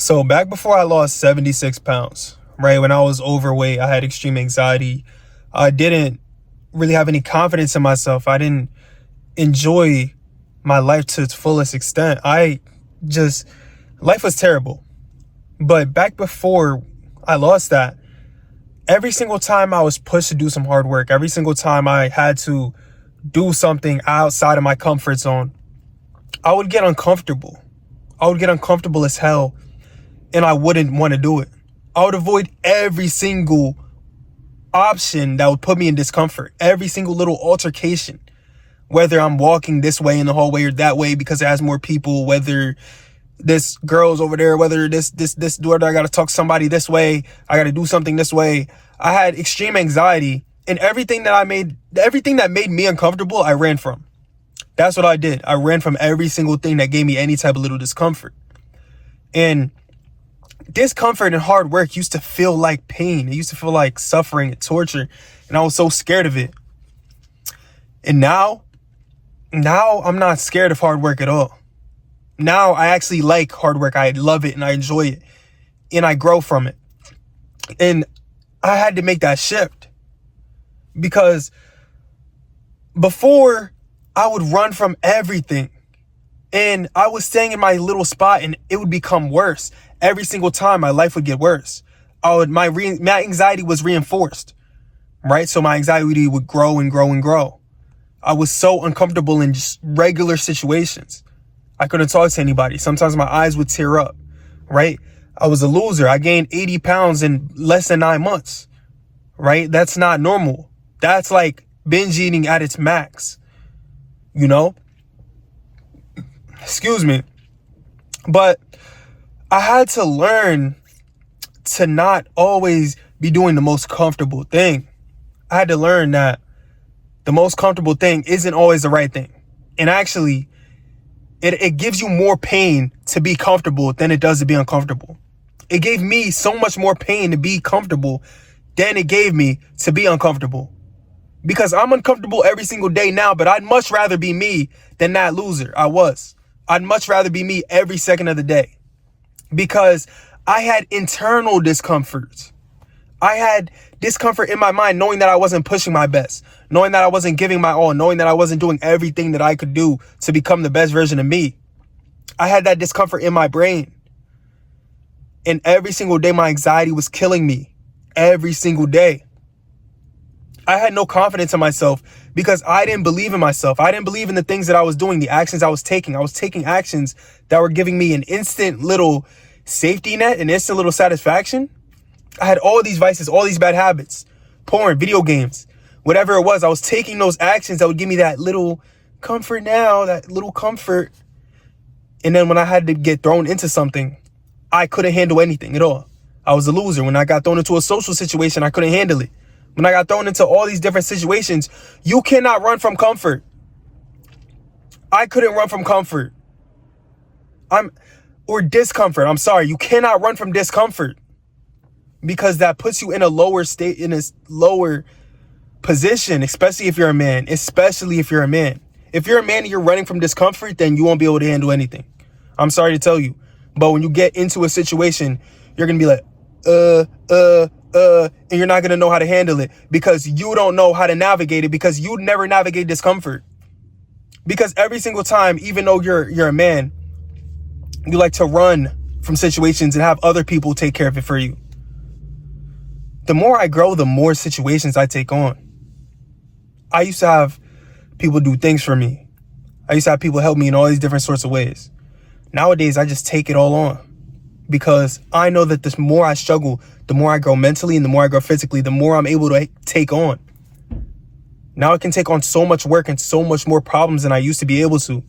So back before I lost 76 pounds, right, when I was overweight, I had extreme anxiety. I didn't really have any confidence in myself. I didn't enjoy my life to its fullest extent. Life was terrible. But back before I lost that, every single time I was pushed to do some hard work, every single time I had to do something outside of my comfort zone, I would get uncomfortable. I would get uncomfortable as hell, and I wouldn't want to do it. I would avoid every single option that would put me in discomfort, every single little altercation, whether I'm walking this way in the hallway or that way because it has more people, whether this girl's over there, whether whether I got to talk to somebody this way, I got to do something this way. I had extreme anxiety, and everything that made me uncomfortable, I ran from. That's what I did. I ran from every single thing that gave me any type of little discomfort. And discomfort and hard work used to feel like pain. It used to feel like suffering and torture. And I was so scared of it. And now I'm not scared of hard work at all. Now I actually like hard work. I love it and I enjoy it. And I grow from it. And I had to make that shift. Because before, I would run from everything. And I was staying in my little spot and it would become worse. Every single time my life would get worse. My anxiety was reinforced, right? So my anxiety would grow and grow and grow. I was so uncomfortable in just regular situations. I couldn't talk to anybody. Sometimes my eyes would tear up, right? I was a loser. I gained 80 pounds in less than 9 months, right? That's not normal. That's like binge eating at its max, you know? Excuse me. But I had to learn to not always be doing the most comfortable thing. I had to learn that the most comfortable thing isn't always the right thing. And actually, it gives you more pain to be comfortable than it does to be uncomfortable. It gave me so much more pain to be comfortable than it gave me to be uncomfortable. Because I'm uncomfortable every single day now, but I'd much rather be me than that loser I was. I'd much rather be me every second of the day. Because I had internal discomfort. I had discomfort in my mind knowing that I wasn't pushing my best, knowing that I wasn't giving my all, knowing that I wasn't doing everything that I could do to become the best version of me. I had that discomfort in my brain. And every single day, my anxiety was killing me. Every single day. I had no confidence in myself because I didn't believe in myself. I didn't believe in the things that I was doing, the actions I was taking. I was taking actions that were giving me an instant little safety net, an instant little satisfaction. I had all these vices, all these bad habits, porn, video games, whatever it was. I was taking those actions that would give me that little comfort now, that little comfort. And then when I had to get thrown into something, I couldn't handle anything at all. I was a loser. When I got thrown into a social situation, I couldn't handle it. When I got thrown into all these different situations, you cannot run from comfort. I couldn't run from comfort. Or discomfort. I'm sorry. You cannot run from discomfort because that puts you in a lower state, in a lower position, especially if you're a man, If you're a man and you're running from discomfort, then you won't be able to handle anything. I'm sorry to tell you. But when you get into a situation, you're going to be like, and you're not going to know how to handle it because you don't know how to navigate it because you never navigate discomfort. Because every single time, even though you're a man, you like to run from situations and have other people take care of it for you. The more I grow, the more situations I take on. I used to have people do things for me. I used to have people help me in all these different sorts of ways. Nowadays, I just take it all on because I know that the more I struggle, the more I grow mentally and the more I grow physically, the more I'm able to take on. Now I can take on so much work and so much more problems than I used to be able to.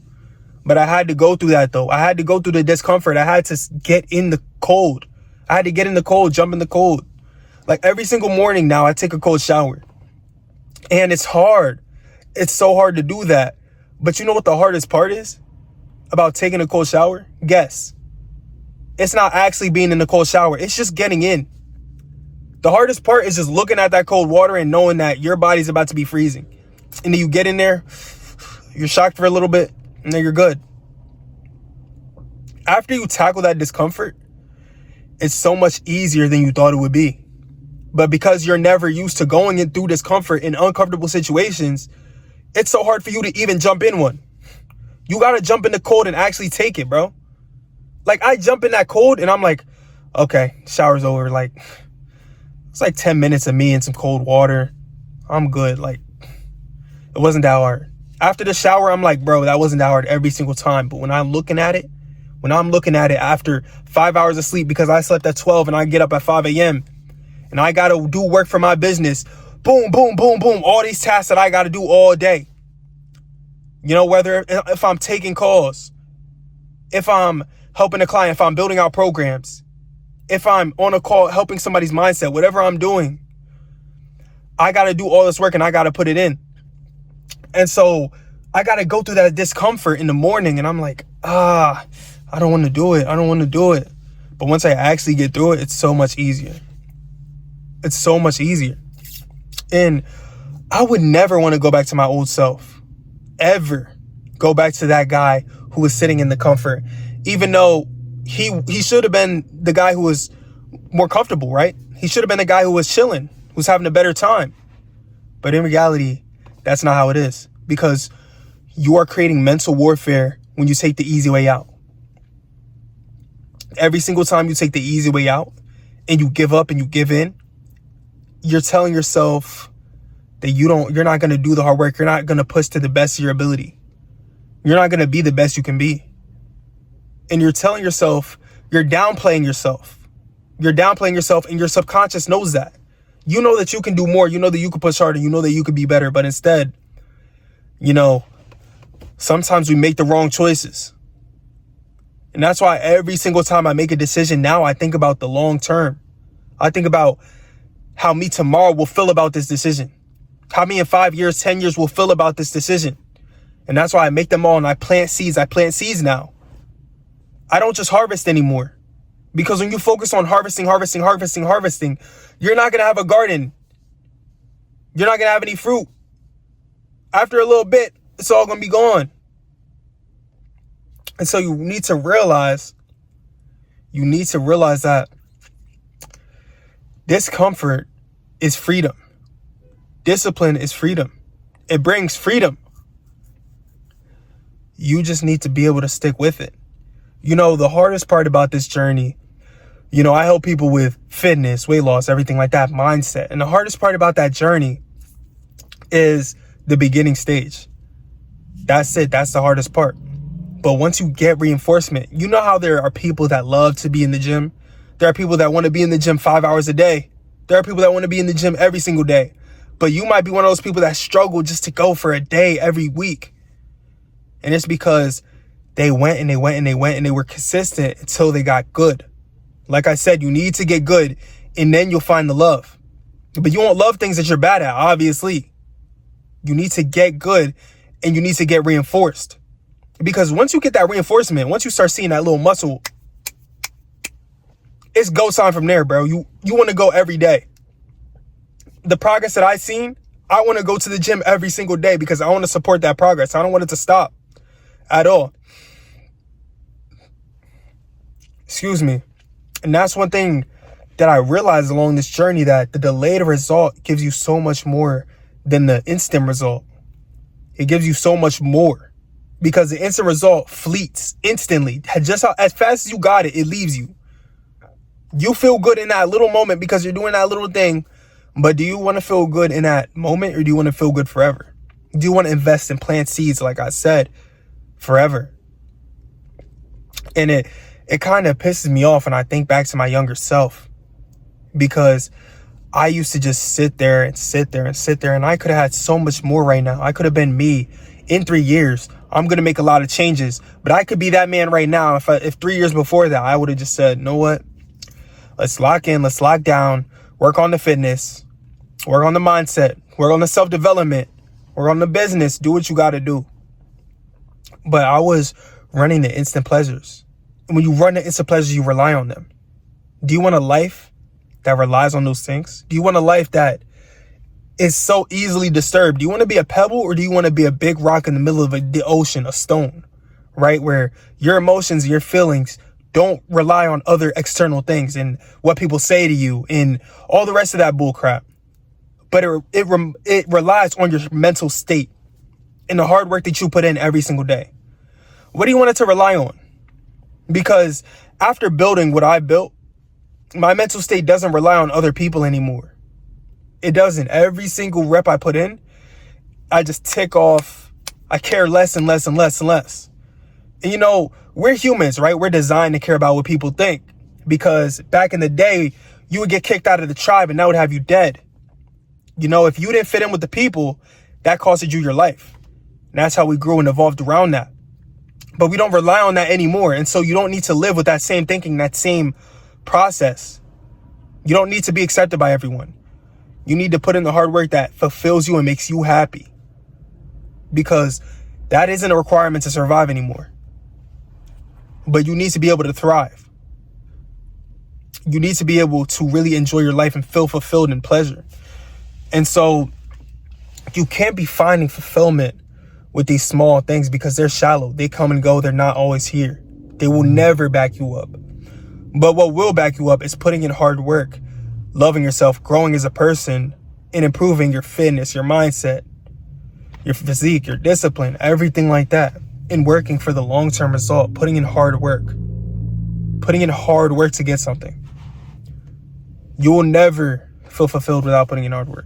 But I had to go through that though. I had to go through the discomfort. I had to get in the cold. I had to get in the cold, jump in the cold. Like every single morning now, I take a cold shower. And it's hard. It's so hard to do that. But you know what the hardest part is about taking a cold shower? Guess. It's not actually being in the cold shower. It's just getting in. The hardest part is just looking at that cold water and knowing that your body's about to be freezing. And then you get in there, you're shocked for a little bit, and then you're good. After you tackle that discomfort, It's so much easier than you thought it would be. But because you're never used to going in through discomfort in uncomfortable situations, it's so hard for you to even jump in one. You got to jump in the cold and actually take it, bro. Like, I jump in that cold and I'm like, okay, shower's over. Like, it's like 10 minutes of me in some cold water. I'm good. Like, it wasn't that hard. After the shower, I'm like, bro, that wasn't that hard every single time. But when I'm looking at it after 5 hours of sleep, because I slept at 12 and I get up at 5 a.m. and I got to do work for my business. Boom, boom, boom, boom. All these tasks that I got to do all day. You know, whether if I'm taking calls, if I'm helping a client, if I'm building out programs, if I'm on a call helping somebody's mindset, whatever I'm doing, I got to do all this work and I got to put it in. And so I got to go through that discomfort in the morning and I'm like, I don't want to do it. I don't want to do it. But once I actually get through it, it's so much easier. It's so much easier. And I would never want to go back to my old self. Ever go back to that guy who was sitting in the comfort, even though he should have been the guy who was more comfortable, right? He should have been the guy who was chilling, who's having a better time. But in reality, that's not how it is, because you are creating mental warfare when you take the easy way out. Every single time you take the easy way out and you give up and you give in, you're telling yourself that you're not going to do the hard work. You're not going to push to the best of your ability. You're not going to be the best you can be. And you're telling yourself, you're downplaying yourself. You're downplaying yourself, and your subconscious knows that. You know that you can do more. You know that you can push harder. You know that you could be better. But instead, sometimes we make the wrong choices. And that's why every single time I make a decision now, I think about the long term. I think about how me tomorrow will feel about this decision. How me in 5 years, 10 years will feel about this decision. And that's why I make them all and I plant seeds. I plant seeds now. I don't just harvest anymore. Because when you focus on harvesting, you're not going to have a garden. You're not going to have any fruit. After a little bit, it's all going to be gone. And so you need to realize that discomfort is freedom. Discipline is freedom. It brings freedom. You just need to be able to stick with it. The hardest part about this journey, I help people with fitness, weight loss, everything like that, mindset. And the hardest part about that journey is the beginning stage. That's it. That's the hardest part. But once you get reinforcement, you know how there are people that love to be in the gym. There are people that want to be in the gym 5 hours a day. There are people that want to be in the gym every single day. But you might be one of those people that struggle just to go for a day every week. And it's because they went and they were consistent until they got good. Like I said, you need to get good and then you'll find the love. But you won't love things that you're bad at, obviously. You need to get good and you need to get reinforced. Because once you get that reinforcement, once you start seeing that little muscle, it's go time from there, bro. You want to go every day. The progress that I've seen, I want to go to the gym every single day because I want to support that progress. I don't want it to stop at all. Excuse me. And that's one thing that I realized along this journey, that the delayed result gives you so much more than the instant result. It gives you so much more because the instant result fleets instantly. Just as fast as you got it, it leaves you. You feel good in that little moment because you're doing that little thing. But do you want to feel good in that moment, or do you want to feel good forever? Do you want to invest and plant seeds, like I said, forever? And it kind of pisses me off when I think back to my younger self, because I used to just sit there, and I could have had so much more right now. I could have been me in 3 years. I'm going to make a lot of changes, but I could be that man right now. If 3 years before that, I would have just said, you know what? Let's lock in, let's lock down, work on the fitness, work on the mindset, work on the self-development, work on the business, do what you got to do. But I was running the instant pleasures. And when you run the instant pleasures, you rely on them. Do you want a life that relies on those things? Do you want a life that is so easily disturbed? Do you want to be a pebble, or do you want to be a big rock in the middle of the ocean, a stone, right? Where your emotions, your feelings Don't rely on other external things and what people say to you and all the rest of that bull crap. But it relies on your mental state and the hard work that you put in every single day. What do you want it to rely on? Because after building what I built, my mental state doesn't rely on other people anymore. It doesn't. Every single rep I put in, I just tick off. I care less and less and less and less. And you know, we're humans, right? We're designed to care about what people think. Because back in the day, you would get kicked out of the tribe and that would have you dead. You know, if you didn't fit in with the people, that costed you your life. And that's how we grew and evolved around that. But we don't rely on that anymore. And so you don't need to live with that same thinking, that same process. You don't need to be accepted by everyone. You need to put in the hard work that fulfills you and makes you happy. Because that isn't a requirement to survive anymore. But you need to be able to thrive. You need to be able to really enjoy your life and feel fulfilled and pleasure. And so you can't be finding fulfillment with these small things because they're shallow. They come and go. They're not always here. They will never back you up. But what will back you up is putting in hard work, loving yourself, growing as a person, and improving your fitness, your mindset, your physique, your discipline, everything like that. And working for the long-term result, putting in hard work. Putting in hard work to get something. You will never feel fulfilled without putting in hard work.